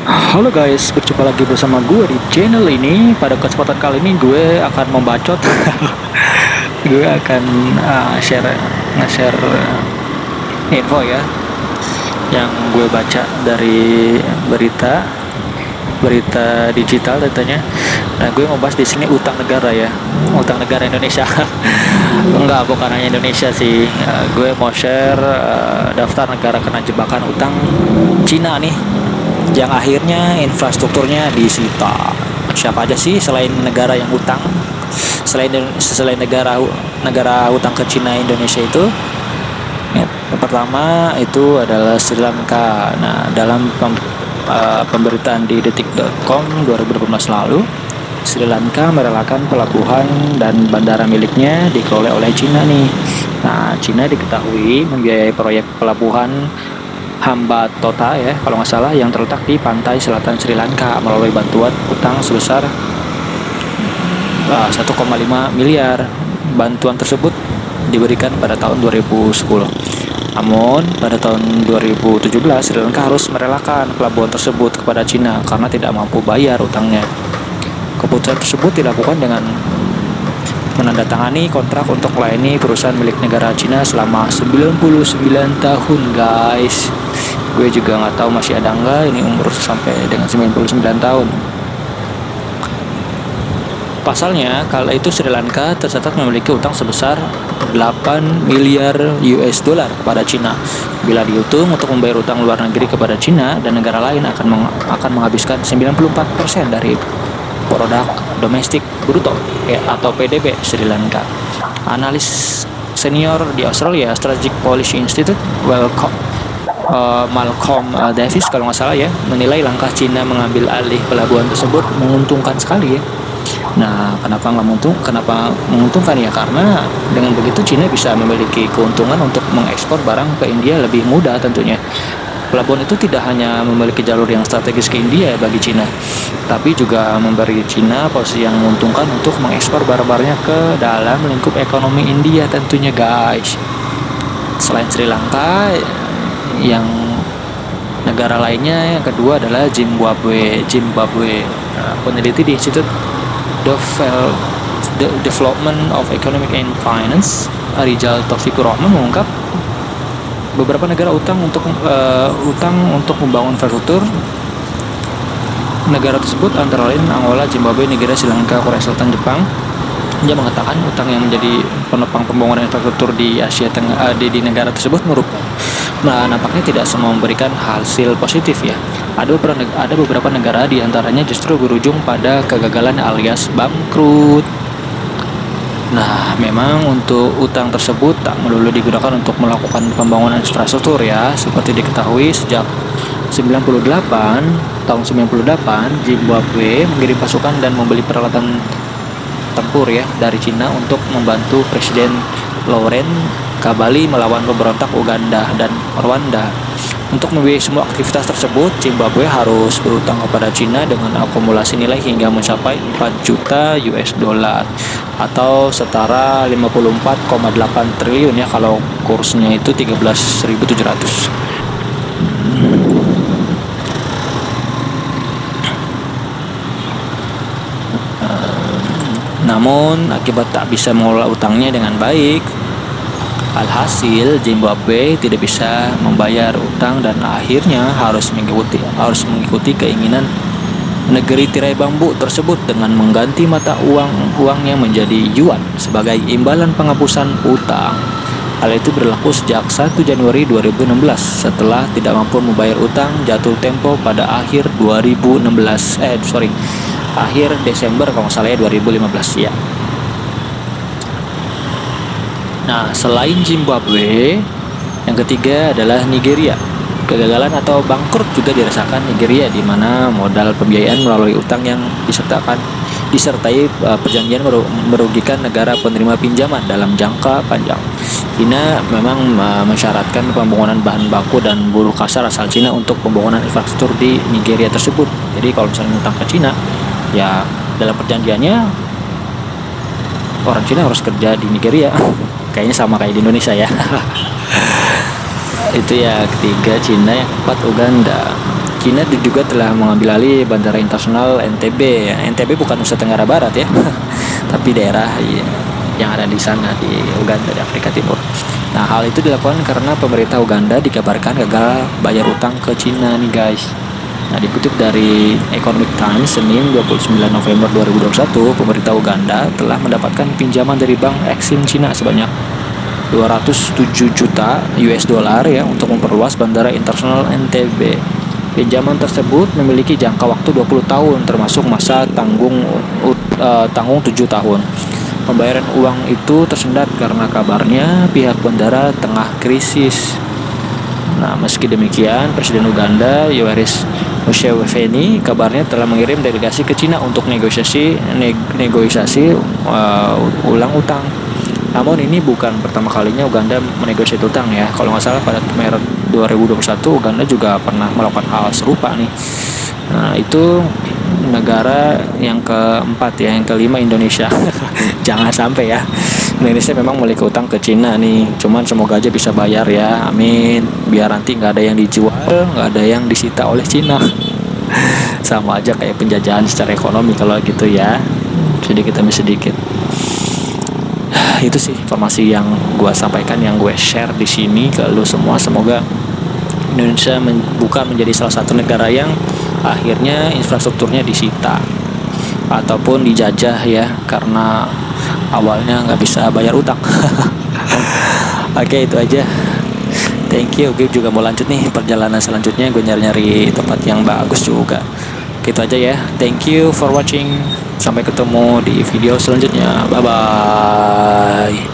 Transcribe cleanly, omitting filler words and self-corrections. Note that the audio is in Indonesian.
Halo guys, berjumpa lagi bersama gue di channel ini. Pada kesempatan kali ini gue akan membacot. Gue akan nge-share info ya yang gue baca dari berita berita digital tentunya. Nah, gue mau bahas di sini utang negara ya, utang negara Indonesia. Enggak, bukan hanya Indonesia sih. Gue mau share daftar negara kena jebakan utang Cina nih, yang akhirnya infrastrukturnya disita. Siapa aja sih selain negara yang utang, selain negara utang ke Cina Indonesia itu? Yang pertama itu adalah Sri Lanka. Nah, dalam pemberitaan di detik.com 2018 lalu, Sri Lanka merelakan pelabuhan dan bandara miliknya dikelola oleh Cina nih. Nah, Cina diketahui membiayai proyek pelabuhan Hambantota ya, kalau nggak salah, yang terletak di pantai selatan Sri Lanka melalui bantuan utang sebesar 1,5 miliar. Bantuan tersebut diberikan pada tahun 2010. Namun, pada tahun 2017, Sri Lanka harus merelakan pelabuhan tersebut kepada Cina karena tidak mampu bayar utangnya. Keputusan tersebut dilakukan dengan menandatangani kontrak untuk melayani perusahaan milik negara Cina selama 99 tahun, guys. Gue juga nggak tahu masih ada nggak ini umur sampai dengan 99 tahun. Pasalnya, kala itu Sri Lanka tercatat memiliki utang sebesar 8 miliar US dollar kepada Cina. Bila dihitung untuk membayar utang luar negeri kepada Cina dan negara lain akan menghabiskan 94% dari produk domestik bruto atau PDB Sri Lanka. Analis senior di Australia Strategic Policy Institute, Malcolm Davis kalau nggak salah ya, menilai langkah Cina mengambil alih pelabuhan tersebut menguntungkan sekali ya. Nah, kenapa menguntungkan ya? Karena dengan begitu Cina bisa memiliki keuntungan untuk mengekspor barang ke India lebih mudah tentunya. Pelabuhan itu tidak hanya memiliki jalur yang strategis ke India bagi Cina, tapi juga memberi Cina posisi yang menguntungkan untuk mengekspor barang-barangnya ke dalam lingkup ekonomi India tentunya, guys. Selain Sri Lanka, yang negara lainnya yang kedua adalah Zimbabwe. Peneliti di Institute Development of Economic and Finance, Rizal Taufikur Rahman, mengungkap beberapa negara utang untuk membangun infrastruktur negara tersebut, antara lain Angola, Zimbabwe, Nigeria, Sri Lanka, Korea Selatan, Jepang. Dia mengatakan utang yang menjadi penopang pembangunan infrastruktur di Asia Tengah di negara tersebut nampaknya tidak semua memberikan hasil positif ya. Ada beberapa negara di antaranya justru berujung pada kegagalan alias bangkrut. Nah, memang untuk utang tersebut tak melulu digunakan untuk melakukan pembangunan infrastruktur ya. Seperti diketahui sejak tahun 98, Zimbabwe mengirim pasukan dan membeli peralatan tempur ya dari Cina untuk membantu Presiden Laurent Kabali melawan pemberontak Uganda dan Rwanda. Untuk membiayai semua aktivitas tersebut, Zimbabwe harus berutang kepada Cina dengan akumulasi nilai hingga mencapai 4 juta US dollar atau setara 54,8 triliun ya, kalau kursnya itu 13.700. Namun akibat tak bisa mengelola utangnya dengan baik, alhasil Zimbabwe tidak bisa membayar utang dan akhirnya harus mengikuti keinginan negeri tirai bambu tersebut dengan mengganti mata uangnya menjadi yuan sebagai imbalan penghapusan utang. Hal itu berlaku sejak 1 Januari 2016 setelah tidak mampu membayar utang jatuh tempo pada akhir Desember kalau nggak salah ya, 2015 ya. Nah, selain Zimbabwe, yang ketiga adalah Nigeria. Kegagalan atau bangkrut juga dirasakan Nigeria, di mana modal pembiayaan melalui utang yang disertai perjanjian merugikan negara penerima pinjaman dalam jangka panjang. China memang mensyaratkan pembangunan bahan baku dan buruh kasar asal Cina untuk pembangunan infrastruktur di Nigeria tersebut. Jadi kalau misalnya utang ke Cina, ya dalam perjanjiannya orang Cina harus kerja di Nigeria. Kayaknya sama kayak di Indonesia ya. Itu ya ketiga Cina. Yang keempat Uganda. Cina juga telah mengambil alih Bandara Internasional NTB. NTB bukan Nusa Tenggara Barat ya, tapi daerah yang ada di sana di Uganda di Afrika Timur. Nah, hal itu dilakukan karena pemerintah Uganda dikabarkan gagal bayar utang ke Cina nih guys. Nah, dikutip dari Economic Times Senin 29 November 2021, pemerintah Uganda telah mendapatkan pinjaman dari Bank Exim Cina sebanyak 207 juta US dollar ya untuk memperluas Bandara Internasional NTB. Pinjaman tersebut memiliki jangka waktu 20 tahun termasuk masa tanggung 7 tahun. Pembayaran uang itu tersendat karena kabarnya pihak bandara tengah krisis. Nah, meski demikian, Presiden Uganda Yoweri Museveni kabarnya telah mengirim delegasi ke Cina untuk negosiasi ulang utang. Namun ini bukan pertama kalinya Uganda menegosiasi utang ya. Kalau nggak salah pada Maret 2021 Uganda juga pernah melakukan hal serupa nih. Nah, itu negara yang keempat ya, yang kelima Indonesia. Jangan sampai ya. Indonesia memang memiliki utang ke Cina nih. Cuman semoga aja bisa bayar ya. Amin. Biar nanti nggak ada yang dijual, nggak ada yang disita oleh Cina. Sama aja kayak penjajahan secara ekonomi kalau gitu ya. Sedikit demi sedikit. Itu sih informasi yang gue sampaikan, yang gue share di sini ke lu semua. Semoga Indonesia bukan menjadi salah satu negara yang akhirnya infrastrukturnya disita ataupun dijajah ya karena awalnya nggak bisa bayar utang. Oke, itu aja. Thank you. Gue juga mau lanjut nih perjalanan selanjutnya. Gue nyari-nyari tempat yang bagus juga. Gitu aja ya. Thank you for watching. Sampai ketemu di video selanjutnya. Bye bye.